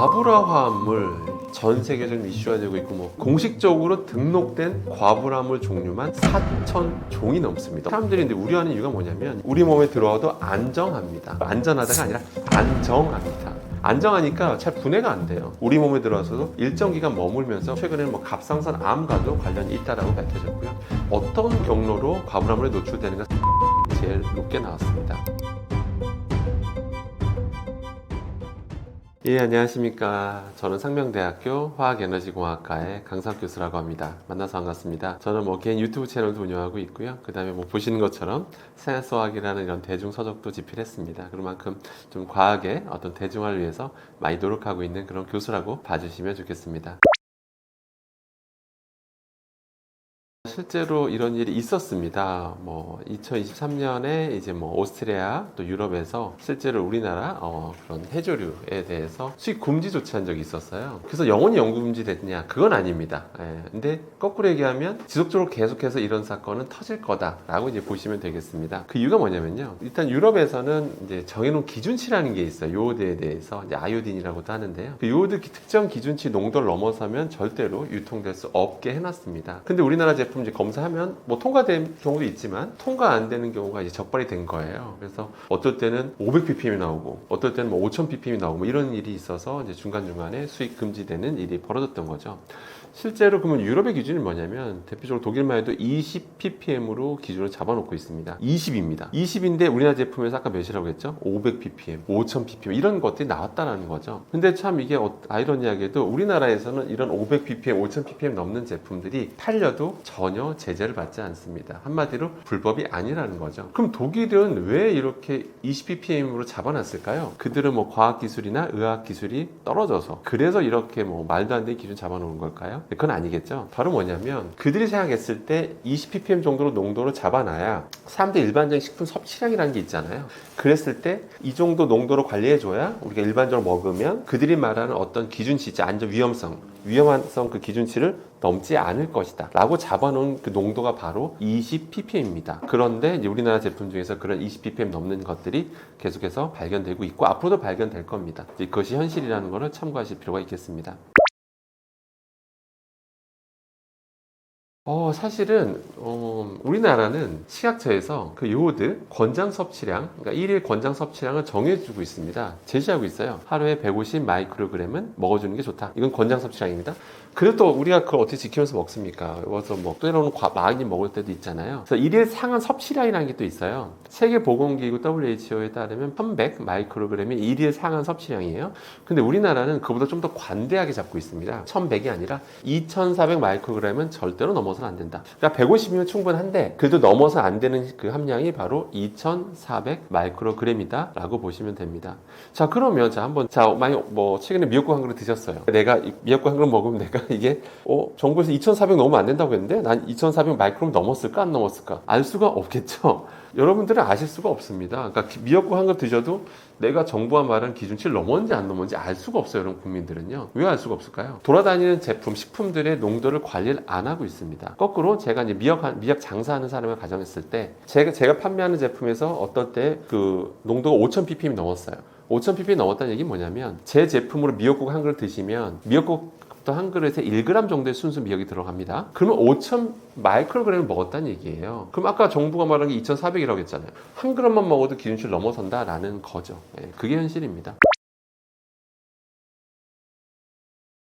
과부라 화합물 전 세계적으로 이슈가 되고 있고 공식적으로 등록된 과부라물 종류만 4,000종이 넘습니다. 사람들이 근데 우려하는 이유가 뭐냐면 우리 몸에 들어와도 안정합니다. 안전하다가 아니라 안정합니다. 안정하니까 잘 분해가 안 돼요. 우리 몸에 들어와서도 일정 기간 머물면서 최근에는 갑상선 암과도 관련이 있다라고 밝혀졌고요. 어떤 경로로 과부라물에 노출되는가 제일 높게 나왔습니다. 예, 안녕하십니까. 저는 상명대학교 화학에너지공학과의 강상 교수라고 합니다. 만나서 반갑습니다. 저는 개인 유튜브 채널도 운영하고 있고요. 그 다음에 보시는 것처럼 생활수학이라는 이런 대중서적도 집필했습니다. 그만큼 좀 과학의 어떤 대중화를 위해서 많이 노력하고 있는 그런 교수라고 봐주시면 좋겠습니다. 실제로 이런 일이 있었습니다. 2023년에 이제 오스트리아 또 유럽에서 실제로 우리나라 그런 해조류에 대해서 수입 금지 조치한 적이 있었어요. 그래서 영원히 연구 금지 됐냐? 그건 아닙니다. 근데 거꾸로 얘기하면 지속적으로 계속해서 이런 사건은 터질 거다라고 이제 보시면 되겠습니다. 그 이유가 뭐냐면요. 일단 유럽에서는 이제 정해놓은 기준치라는 게 있어요. 요오드에 대해서 이제 아이오딘이라고도 하는데요. 그 요오드 특정 기준치 농도를 넘어서면 절대로 유통될 수 없게 해놨습니다. 근데 우리나라 제품 이제 검사하면 통과된 경우도 있지만 통과 안 되는 경우가 이제 적발이 된 거예요. 그래서 어떨 때는 500ppm이 나오고 어떨 때는 5000ppm이 나오고 이런 일이 있어서 이제 중간중간에 수입 금지되는 일이 벌어졌던 거죠. 실제로 그러면 유럽의 기준이 뭐냐면 대표적으로 독일만 해도 20ppm으로 기준을 잡아놓고 있습니다. 20입니다. 20인데 우리나라 제품에서 아까 몇이라고 했죠? 500ppm, 5000ppm 이런 것들이 나왔다라는 거죠. 근데 참 이게 아이러니하게도 우리나라에서는 이런 500ppm, 5000ppm 넘는 제품들이 팔려도 전혀 제재를 받지 않습니다. 한마디로 불법이 아니라는 거죠. 그럼 독일은 왜 이렇게 20ppm으로 잡아놨을까요? 그들은 과학기술이나 의학기술이 떨어져서 그래서 이렇게 말도 안 되는 기준 잡아놓은 걸까요? 그건 아니겠죠. 바로 뭐냐면 그들이 생각했을 때 20ppm 정도로 농도를 잡아놔야 사람들 일반적인 식품 섭취량이라는 게 있잖아요. 그랬을 때 이 정도 농도로 관리해줘야 우리가 일반적으로 먹으면 그들이 말하는 어떤 기준치, 안전 위험성 그 기준치를 넘지 않을 것이다 라고 잡아놓은 그 농도가 바로 20ppm입니다. 그런데 이제 우리나라 제품 중에서 그런 20ppm 넘는 것들이 계속해서 발견되고 있고 앞으로도 발견될 겁니다. 그것이 현실이라는 것을 참고하실 필요가 있겠습니다. 사실은 우리나라는 식약처에서 그 요오드 권장 섭취량, 그러니까 1일 권장 섭취량을 정해주고 있습니다. 제시하고 있어요. 하루에 150 마이크로그램은 먹어주는 게 좋다. 이건 권장 섭취량입니다. 그래도 또 우리가 그걸 어떻게 지키면서 먹습니까? 그래서 때로는 많이 먹을 때도 있잖아요. 그래서 1일 상한 섭취량이라는 게 또 있어요. 세계보건기구 WHO에 따르면 1100 마이크로그램이 1일 상한 섭취량이에요. 근데 우리나라는 그보다 좀 더 관대하게 잡고 있습니다. 1100이 아니라 2400 마이크로그램은 절대로 넘어서는 안 된다. 그러니까 150이면 충분한데 그래도 넘어서 안 되는 그 함량이 바로 2400 마이크로그램이다 라고 보시면 됩니다. 자, 그러면 한번 많이 최근에 미역국 한 그릇 드셨어요. 내가 미역국 한 그릇 먹으면 내가 이게 정부에서 2400 넘으면 안 된다고 했는데 난 2400 마이크로그램 넘었을까 안 넘었을까 알 수가 없겠죠. 여러분들은 아실 수가 없습니다. 그러니까 미역국 한 그릇 드셔도 내가 정부가 말한 기준치를 넘었는지 안 넘었는지 알 수가 없어요. 여러분 국민들은요. 왜 알 수가 없을까요? 돌아다니는 제품, 식품들의 농도를 관리를 안 하고 있습니다. 거꾸로 제가 이제 미역 장사하는 사람을 가정했을 때 제가 판매하는 제품에서 어떨 때 그 농도가 5000ppm 넘었어요. 5000ppm 넘었다는 얘기는 뭐냐면 제 제품으로 미역국 한 그릇 드시면 미역국 한 그릇에 1g 정도의 순수 미역이 들어갑니다. 그러면 5000 마이크로그램을 먹었다는 얘기예요. 그럼 아까 정부가 말한 게 2400이라고 했잖아요. 한 그릇만 먹어도 기준치를 넘어선다라는 거죠. 그게 현실입니다.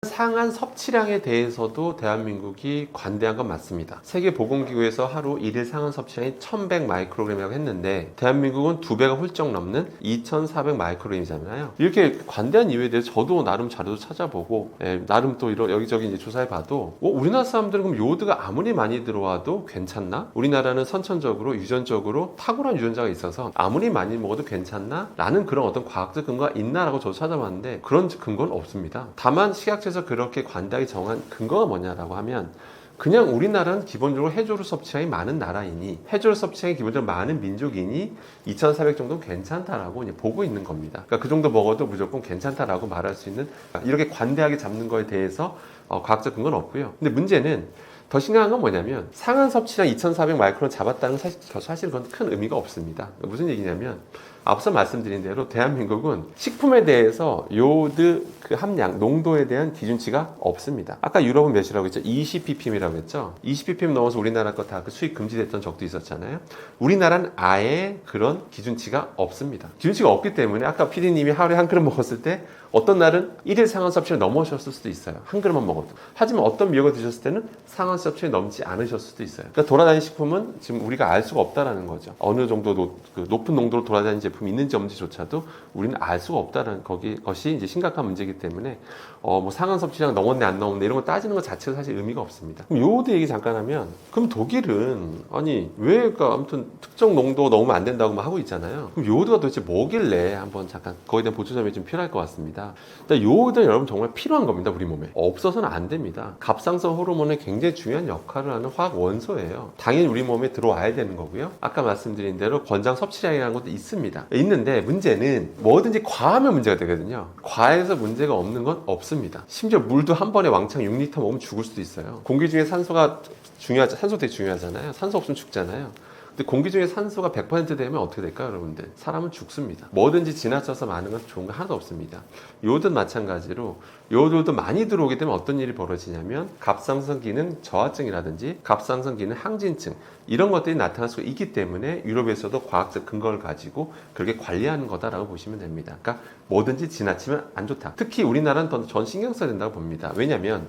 상한 섭취량에 대해서도 대한민국이 관대한 건 맞습니다. 세계보건기구에서 하루 1일 상한 섭취량이 1100 마이크로그램이라고 했는데 대한민국은 2배가 훌쩍 넘는 2400 마이크로그램이잖아요. 이렇게 관대한 이유에 대해서 저도 나름 자료도 찾아보고 나름 또 여기저기 이제 조사해봐도 우리나라 사람들은 그럼 요오드가 아무리 많이 들어와도 괜찮나? 우리나라는 선천적으로 유전적으로 탁월한 유전자가 있어서 아무리 많이 먹어도 괜찮나? 라는 그런 어떤 과학적 근거가 있나라고 저도 찾아봤는데 그런 근거는 없습니다. 다만 식약처에서 그렇게 관대하게 정한 근거가 뭐냐라고 하면 그냥 우리나라는 기본적으로 해조류 섭취량이 많은 나라이니 해조류 섭취량이 기본적으로 많은 민족이니 2400 정도는 괜찮다라고 이제 보고 있는 겁니다. 그러니까 그 정도 먹어도 무조건 괜찮다라고 말할 수 있는 이렇게 관대하게 잡는 거에 대해서 과학적 근거는 없고요. 근데 문제는 더 심각한 건 뭐냐면 상한 섭취량 2400 마이크론 잡았다는 사실 그건 큰 의미가 없습니다. 무슨 얘기냐면 앞서 말씀드린 대로 대한민국은 식품에 대해서 요오드 그 함량, 농도에 대한 기준치가 없습니다. 아까 유럽은 몇이라고 했죠? 20ppm이라고 했죠? 20ppm 넘어서 우리나라 거 다 그 수입 금지됐던 적도 있었잖아요. 우리나라는 아예 그런 기준치가 없습니다. 기준치가 없기 때문에 아까 PD님이 하루에 한 그릇 먹었을 때 어떤 날은 1일 상한 섭취를 넘으셨을 수도 있어요. 한 그릇만 먹어도. 하지만 어떤 미역을 드셨을 때는 상한 섭취를 넘지 않으셨을 수도 있어요. 그러니까 돌아다니는 식품은 지금 우리가 알 수가 없다는 거죠. 어느 정도 높은 농도로 돌아다니는 제품이 있는지 없는지조차도 우리는 알 수가 없다는 것이 이제 심각한 문제이기 때문에 뭐 상한 섭취량 넘었네 안 넘었네 이런 거 따지는 것 자체가 사실 의미가 없습니다. 그럼 요오드 얘기 잠깐 하면 그럼 독일은 아니 왜 그러니까 아무튼 특정 농도 넘으면 안 된다고 막 하고 있잖아요. 그럼 요오드가 도대체 뭐길래 한번 잠깐 거기에 대한 보충점이 좀 필요할 것 같습니다. 요오드는 여러분 정말 필요한 겁니다. 우리 몸에. 없어서는 안 됩니다. 갑상선 호르몬에 굉장히 중요한 역할을 하는 화학 원소예요. 당연히 우리 몸에 들어와야 되는 거고요. 아까 말씀드린 대로 권장 섭취량이라는 것도 있습니다. 있는데 문제는 뭐든지 과하면 문제가 되거든요. 과해서 문제가 없는 건 없습니다. 심지어 물도 한 번에 왕창 6리터 먹으면 죽을 수도 있어요. 공기 중에 산소가 산소 되게 중요하잖아요. 산소 없으면 죽잖아요. 근데 공기 중에 산소가 100% 되면 어떻게 될까요, 여러분들? 사람은 죽습니다. 뭐든지 지나쳐서 많은 건 좋은 거 하나도 없습니다. 요오드는 마찬가지로 요오드도 많이 들어오게 되면 어떤 일이 벌어지냐면 갑상선 기능 저하증이라든지 갑상선 기능 항진증 이런 것들이 나타날 수 있기 때문에 유럽에서도 과학적 근거를 가지고 그렇게 관리하는 거다라고 보시면 됩니다. 그러니까 뭐든지 지나치면 안 좋다. 특히 우리나라는 더 전 신경 써야 된다고 봅니다. 왜냐하면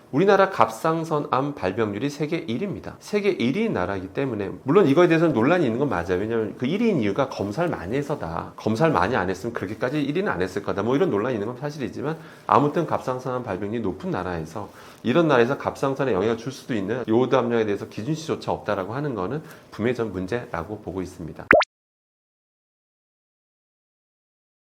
우리나라 갑상선암 발병률이 세계 1위입니다. 세계 1위 나라이기 때문에 물론 이거에 대해서는 논란이 있는 건 맞아요. 왜냐하면 그 1위인 이유가 검사를 많이 해서다. 검사를 많이 안 했으면 그렇게까지 1위는 안 했을 거다. 뭐 이런 논란이 있는 건 사실이지만 아무튼 갑상선암 발병률이 높은 나라에서 이런 나라에서 갑상선에 영향을 줄 수도 있는 요오드 함량에 대해서 기준치조차 없다라고 하는 거는 분명히 전 문제라고 보고 있습니다.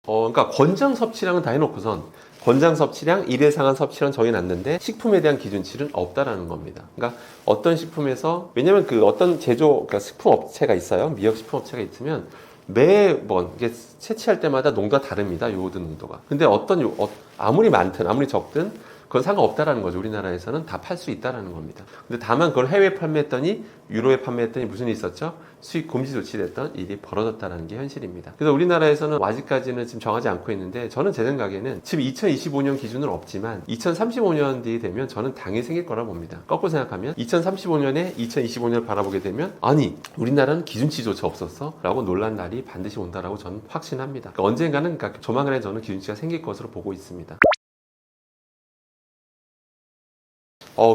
그러니까 권장 섭취량은 다 해놓고선 권장 섭취량, 1일 상한 섭취량 정해놨는데 식품에 대한 기준치는 없다라는 겁니다. 그러니까 어떤 식품에서 왜냐면 그 어떤 그러니까 식품 업체가 있어요. 미역 식품 업체가 있으면 매번 이게 채취할 때마다 농도가 다릅니다. 요오드 농도가. 근데 아무리 많든 아무리 적든 그건 상관없다라는 거죠. 우리나라에서는 다 팔 수 있다라는 겁니다. 근데 다만 그걸 해외에 판매했더니 유로에 판매했더니 무슨 일이 있었죠? 수입 금지 조치됐던 일이 벌어졌다는 게 현실입니다. 그래서 우리나라에서는 아직까지는 지금 정하지 않고 있는데 저는 제 생각에는 지금 2025년 기준은 없지만 2035년 뒤에 되면 저는 당연히 생길 거라 봅니다. 거꾸로 생각하면 2035년에 2025년을 바라보게 되면 아니 우리나라는 기준치조차 없었어? 라고 놀란 날이 반드시 온다라고 저는 확신합니다. 그러니까 언젠가는 조만간에 저는 기준치가 생길 것으로 보고 있습니다.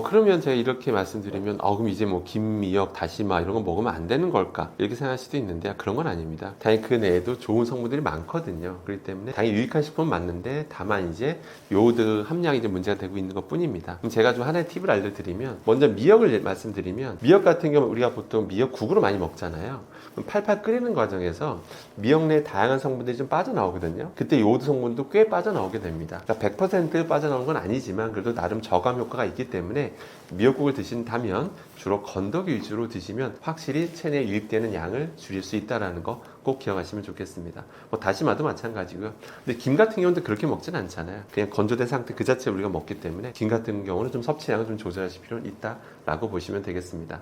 그러면 제가 이렇게 말씀드리면, 그럼 이제 뭐 김미역, 다시마 이런 거 먹으면 안 되는 걸까? 이렇게 생각할 수도 있는데, 그런 건 아닙니다. 당연히 그 내에도 좋은 성분들이 많거든요. 그렇기 때문에 당연히 유익한 식품은 맞는데, 다만 이제 요오드 함량이 이제 문제가 되고 있는 것 뿐입니다. 그럼 제가 좀 하나의 팁을 알려드리면, 먼저 미역을 말씀드리면, 미역 같은 경우 우리가 보통 미역국으로 많이 먹잖아요. 그럼 팔팔 끓이는 과정에서 미역 내 다양한 성분들이 좀 빠져나오거든요. 그때 요오드 성분도 꽤 빠져나오게 됩니다. 그러니까 100% 빠져나오는 건 아니지만 그래도 나름 저감 효과가 있기 때문에 미역국을 드신다면 주로 건더기 위주로 드시면 확실히 체내에 유입되는 양을 줄일 수 있다는 거 꼭 기억하시면 좋겠습니다. 뭐 다시마도 마찬가지고요. 근데 김 같은 경우는 그렇게 먹진 않잖아요. 그냥 건조된 상태 그 자체 우리가 먹기 때문에 김 같은 경우는 좀 섭취량을 좀 조절하실 필요는 있다라고 보시면 되겠습니다.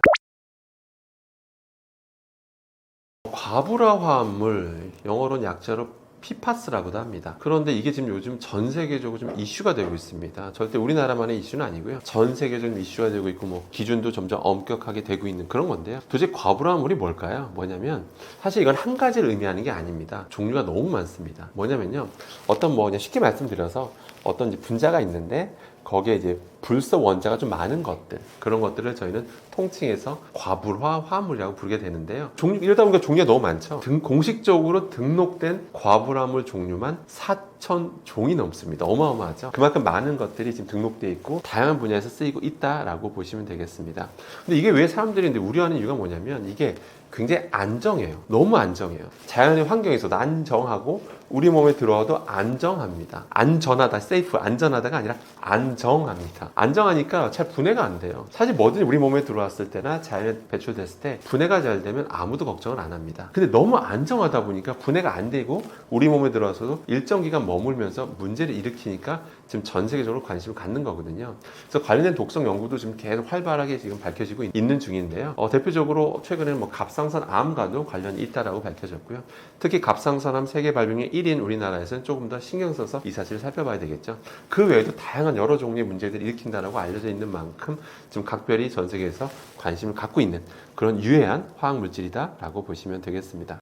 과부라 화합물, 영어로는 약자로 PFAS라고도 합니다. 그런데 이게 지금 요즘 전 세계적으로 좀 이슈가 되고 있습니다. 절대 우리나라만의 이슈는 아니고요. 전 세계적으로 이슈가 되고 있고 뭐 기준도 점점 엄격하게 되고 있는 그런 건데요. 도대체 과부라물이 뭘까요? 뭐냐면 사실 이건 한 가지를 의미하는 게 아닙니다. 종류가 너무 많습니다. 뭐냐면요. 그냥 쉽게 말씀드려서 어떤 이제 분자가 있는데 거기에 이제 불소 원자가 좀 많은 것들, 그런 것들을 저희는 통칭해서 과불화 화합물이라고 부르게 되는데요. 이러다 보니까 종류가 너무 많죠. 공식적으로 등록된 과불화물 종류만 4,000종이 넘습니다. 어마어마하죠. 그만큼 많은 것들이 지금 등록되어 있고 다양한 분야에서 쓰이고 있다라고 보시면 되겠습니다. 근데 이게 왜 사람들이 우려하는 이유가 뭐냐면 이게 굉장히 안정해요. 너무 안정해요. 자연의 환경에서도 안정하고 우리 몸에 들어와도 안정합니다. 안전하다, 세이프, 안전하다가 아니라 안정합니다. 안정하니까 잘 분해가 안 돼요. 사실 뭐든지 우리 몸에 들어왔을 때나 자연에 배출됐을 때 분해가 잘 되면 아무도 걱정을 안 합니다. 근데 너무 안정하다 보니까 분해가 안 되고 우리 몸에 들어와서도 일정 기간 머물면서 문제를 일으키니까 지금 전 세계적으로 관심을 갖는 거거든요. 그래서 관련된 독성 연구도 지금 계속 활발하게 지금 밝혀지고 있는 중인데요. 대표적으로 최근에는 뭐 갑상선 암과도 관련이 있다라고 밝혀졌고요. 특히 갑상선암 세계 발병률 1인 우리나라에서는 조금 더 신경 써서 이 사실을 살펴봐야 되겠죠. 그 외에도 다양한 여러 종류의 문제들을 일으킨다라고 알려져 있는 만큼 지금 각별히 전 세계에서 관심을 갖고 있는 그런 유해한 화학 물질이다라고 보시면 되겠습니다.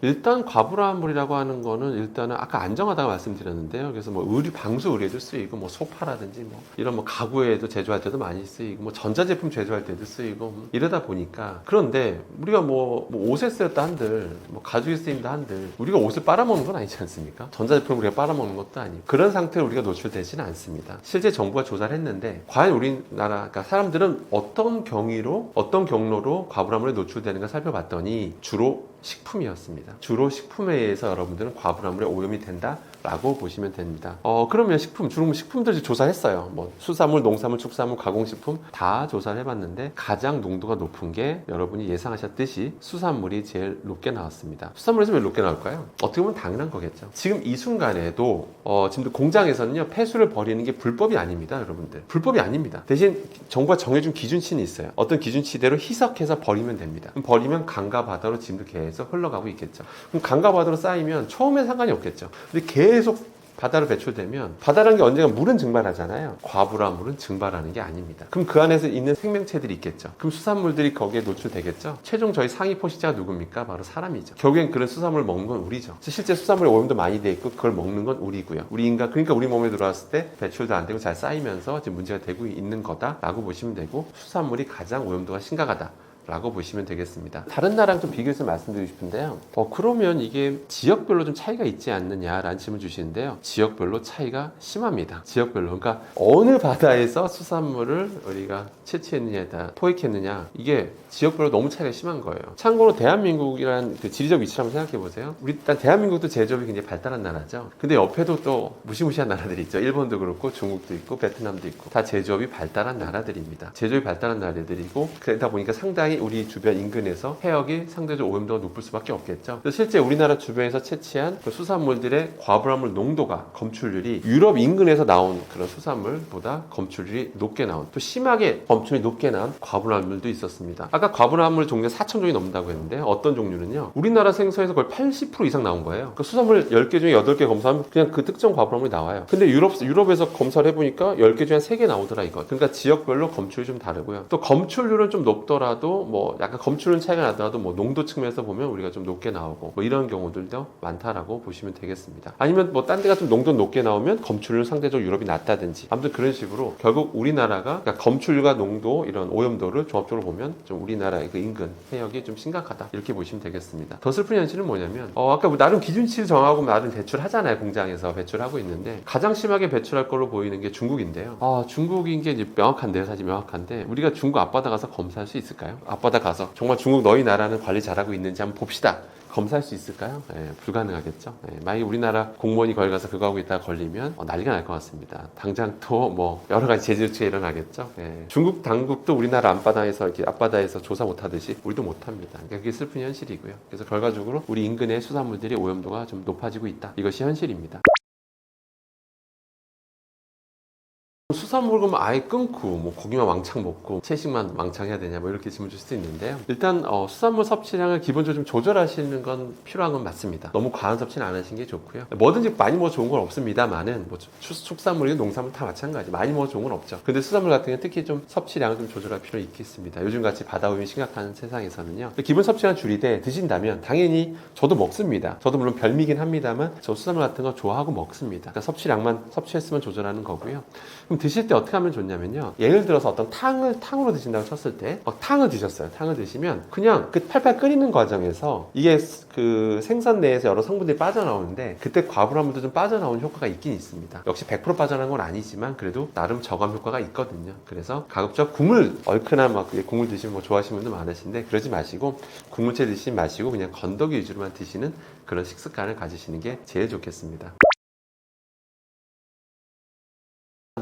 일단 과불화물이라고 하는 거는 일단은 아까 안정하다고 말씀드렸는데요. 그래서 뭐 방수 의료에도 쓰이고 뭐 소파라든지 뭐 이런 뭐 가구에도 제조할 때도 많이 쓰이고 뭐 전자제품 제조할 때도 쓰이고 이러다 보니까 그런데 우리가 뭐 옷에 쓰였다 한들 뭐 가죽에 쓰인다 한들 우리가 옷을 빨아먹는 건 아니지 않습니까? 전자제품을 우리가 빨아먹는 것도 아니고 그런 상태로 우리가 노출되지는 않습니다. 실제 정부가 조사를 했는데 과연 우리나라 그러니까 사람들은 어떤 경로로 과불화물에 노출되는가 살펴봤더니 주로 식품이었습니다. 주로 식품에 의해서 여러분들은 과불화물에 오염이 된다라고 보시면 됩니다. 그러면 주로 식품들 조사했어요. 뭐 수산물, 농산물, 축산물, 가공식품 다 조사를 해봤는데 가장 농도가 높은 게 여러분이 예상하셨듯이 수산물이 제일 높게 나왔습니다. 수산물에서 왜 높게 나올까요? 어떻게 보면 당연한 거겠죠. 지금 이 순간에도 지금 공장에서는요 폐수를 버리는 게 불법이 아닙니다, 여러분들. 불법이 아닙니다. 대신 정부가 정해준 기준치는 있어요. 어떤 기준치대로 희석해서 버리면 됩니다. 그럼 버리면 강과 바다로 지금도 계속 흘러가고 있겠죠. 그럼 강과 바다로 쌓이면 처음엔 상관이 없겠죠. 근데 계속 바다로 배출되면 바다라는 게 언젠가 물은 증발하잖아요. 과불화물은 증발하는 게 아닙니다. 그럼 그 안에서 있는 생명체들이 있겠죠. 그럼 수산물들이 거기에 노출되겠죠. 최종 저희 상위 포식자가 누굽니까? 바로 사람이죠. 결국엔 그런 수산물을 먹는 건 우리죠. 실제 수산물에 오염도 많이 돼 있고 그걸 먹는 건 우리고요. 그러니까 우리 몸에 들어왔을 때 배출도 안 되고 잘 쌓이면서 지금 문제가 되고 있는 거다라고 보시면 되고 수산물이 가장 오염도가 심각하다. 라고 보시면 되겠습니다. 다른 나라랑 좀 비교해서 말씀드리고 싶은데요. 그러면 이게 지역별로 좀 차이가 있지 않느냐라는 질문 주시는데요. 지역별로 차이가 심합니다. 지역별로. 그러니까 어느 바다에서 수산물을 우리가 채취했느냐에 따라 포획했느냐 이게 지역별로 너무 차이가 심한 거예요. 참고로 대한민국이란 그 지리적 위치를 한번 생각해 보세요. 일단 대한민국도 제조업이 굉장히 발달한 나라죠. 근데 옆에도 또 무시무시한 나라들이 있죠. 일본도 그렇고 중국도 있고 베트남도 있고 다 제조업이 발달한 나라들입니다. 제조업이 발달한 나라들이고 그러다 보니까 상당히 우리 주변 인근에서 해역이 상대적으로 오염도가 높을 수밖에 없겠죠. 실제 우리나라 주변에서 채취한 그 수산물들의 과불화물 농도가 검출률이 유럽 인근에서 나온 그런 수산물보다 검출률이 높게 나온 또 심하게 검출이 높게 나온 과불화물도 있었습니다. 아까 과불화물 종류가 4,000종이 넘는다고 했는데 어떤 종류는요. 우리나라 생선에서 거의 80% 이상 나온 거예요. 그 수산물 10개 중에 8개 검사하면 그냥 그 특정 과불화물이 나와요. 근데 유럽에서 검사를 해보니까 10개 중에 3개 나오더라 이거. 그러니까 지역별로 검출이 좀 다르고요. 또 검출률은 좀 높더라도 뭐 약간 검출은 차이가 나더라도 뭐 농도 측면에서 보면 우리가 좀 높게 나오고 뭐 이런 경우들도 많다라고 보시면 되겠습니다. 아니면 뭐 딴 데가 좀 농도 높게 나오면 검출률 상대적으로 유럽이 낮다든지 아무튼 그런 식으로 결국 우리나라가 그러니까 검출률과 농도 이런 오염도를 종합적으로 보면 좀 우리나라의 그 인근 해역이 좀 심각하다 이렇게 보시면 되겠습니다. 더 슬픈 현실은 뭐냐면 아까 뭐 나름 기준치를 정하고 나름 배출하잖아요. 공장에서 배출하고 있는데 가장 심하게 배출할 걸로 보이는 게 중국인데요. 중국인 게 이제 명확한데요. 사실 명확한데 우리가 중국 앞바다 가서 검사할 수 있을까요? 앞바다 가서 정말 중국 너희 나라는 관리 잘하고 있는지 한번 봅시다. 검사할 수 있을까요? 불가능하겠죠. 만약에 우리나라 공무원이 거기 가서 그거 하고 있다가 걸리면 난리가 날 것 같습니다. 당장 또 뭐 여러 가지 제재 조치가 일어나겠죠. 중국 당국도 우리나라 앞바다에서 이렇게 앞바다에서 조사 못하듯이 우리도 못합니다. 그러니까 그게 슬픈 현실이고요. 그래서 결과적으로 우리 인근의 수산물들이 오염도가 좀 높아지고 있다. 이것이 현실입니다. 수산물 그러면 아예 끊고 뭐 고기만 왕창 먹고 채식만 왕창 해야 되냐 뭐 이렇게 질문 줄 수도 있는데요. 일단 수산물 섭취량을 기본적으로 좀 조절하시는 건 필요한 건 맞습니다. 너무 과한 섭취는 안 하시는 게 좋고요. 뭐든지 많이 먹어 좋은 건 없습니다만은 뭐 축산물이든 농산물 다 마찬가지. 많이 먹어 좋은 건 없죠. 근데 수산물 같은 경우는 특히 좀 섭취량을 좀 조절할 필요 있겠습니다. 요즘 같이 바다 오염이 심각한 세상에서는요. 기본 섭취량 줄이되 드신다면 당연히 저도 먹습니다. 저도 물론 별미긴 합니다만 저 수산물 같은 거 좋아하고 먹습니다. 그러니까 섭취량만 섭취했으면 조절하는 거고요. 그럼 드실 때 어떻게 하면 좋냐면요. 예를 들어서 어떤 탕으로 드신다고 쳤을 때 탕을 드셨어요. 탕을 드시면 그냥 그 팔팔 끓이는 과정에서 이게 그 생선 내에서 여러 성분들이 빠져나오는데 그때 과불화물도 좀 빠져나오는 효과가 있긴 있습니다. 역시 100% 빠져나온 건 아니지만 그래도 나름 저감 효과가 있거든요. 그래서 가급적 얼큰한 국물 드시면 뭐 좋아하시는 분들 많으신데 그러지 마시고 국물채 드시지 마시고 그냥 건더기 위주로만 드시는 그런 식습관을 가지시는 게 제일 좋겠습니다.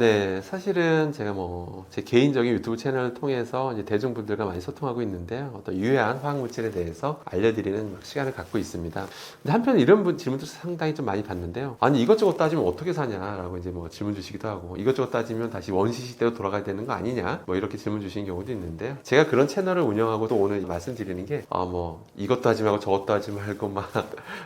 네, 사실은 제가 뭐 제 개인적인 유튜브 채널을 통해서 이제 대중분들과 많이 소통하고 있는데요. 어떤 유해한 화학물질에 대해서 알려드리는 시간을 갖고 있습니다. 근데 한편 이런 질문도 상당히 좀 많이 받는데요. 아니 이것저것 따지면 어떻게 사냐라고 이제 뭐 질문 주시기도 하고 이것저것 따지면 다시 원시 시대로 돌아가야 되는 거 아니냐 뭐 이렇게 질문 주시는 경우도 있는데요. 제가 그런 채널을 운영하고 또 오늘 말씀드리는 게 뭐 이것도 하지 말고 저것도 하지 말고 막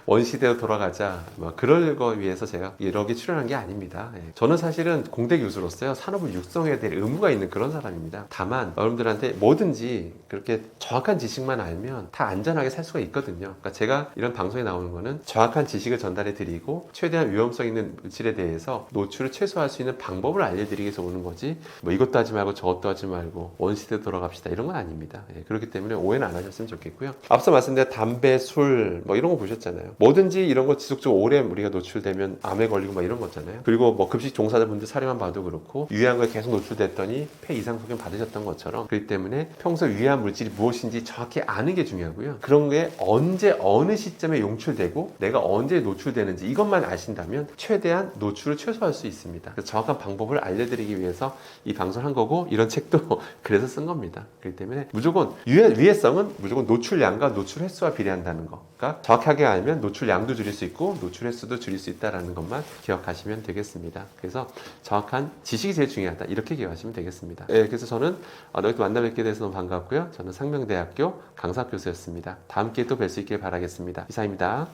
원시 시대로 돌아가자 뭐 그럴 거 위해서 제가 이렇게 출연한 게 아닙니다. 예. 저는 사실은 공대 교수로서요 산업을 육성해야 될 의무가 있는 그런 사람입니다. 다만 여러분들한테 뭐든지 그렇게 정확한 지식만 알면 다 안전하게 살 수가 있거든요. 그러니까 제가 이런 방송에 나오는 거는 정확한 지식을 전달해 드리고 최대한 위험성 있는 물질에 대해서 노출을 최소화할 수 있는 방법을 알려드리기 위해서 오는 거지 뭐 이것도 하지 말고 저것도 하지 말고 원시대로 돌아갑시다 이런 건 아닙니다. 예. 그렇기 때문에 오해는 안 하셨으면 좋겠고요. 앞서 말씀드린 담배, 술 뭐 이런 거 보셨잖아요. 뭐든지 이런 거 지속적으로 오래 우리가 노출되면 암에 걸리고 막 이런 거잖아요. 그리고 뭐 급식 종사자분들 사례만 봐도 그렇고 유해한 거에 계속 노출됐더니 폐 이상 소견 받으셨던 것처럼 그렇기 때문에 평소 유해한 물질이 무엇인지 정확히 아는 게 중요하고요. 그런 게 언제 어느 시점에 용출되고 내가 언제 노출되는지 이것만 아신다면 최대한 노출을 최소화할 수 있습니다. 그래서 정확한 방법을 알려드리기 위해서 이 방송을 한 거고 이런 책도 그래서 쓴 겁니다. 그렇기 때문에 무조건 유해성은 무조건 노출량과 노출 횟수와 비례한다는 거. 그러니까 정확하게 알면 노출량도 줄일 수 있고 노출 횟수도 줄일 수 있다는 것만 기억하시면 되겠습니다. 그래서 정확한 지식이 제일 중요하다. 이렇게 기억하시면 되겠습니다. 네, 그래서 저는 여기 또 만나 뵙게 돼서 너무 반갑고요. 저는 상명대학교 강사 교수였습니다. 다음 기회에 또 뵐 수 있길 바라겠습니다. 이상입니다.